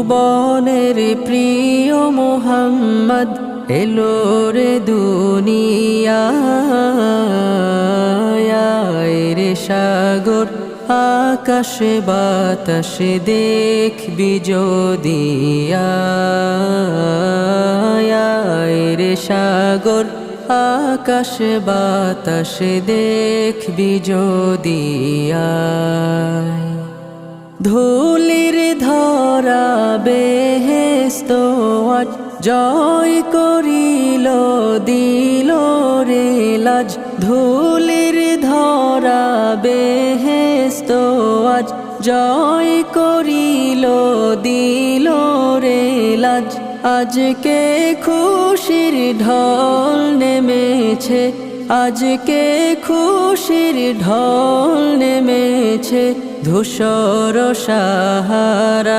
ভুবনের প্রিয় মোহাম্মদ এলো রে দুনিয়ায় রে সাগর আকাশে বাতাসে দেখবি যদি রে সাগর আকাশে বাতাসে দেখবি যদি ধুলির ধরা বেহেশত আজ জয় করিল দিল রে লাজ ধুলির ধরা বেহেশত আজ জয় করিল দিল রে লাজ আজকে খুশির ঢল নেমেছে আজকে খুশির ঢল নেমেছে ধূসর সাহারা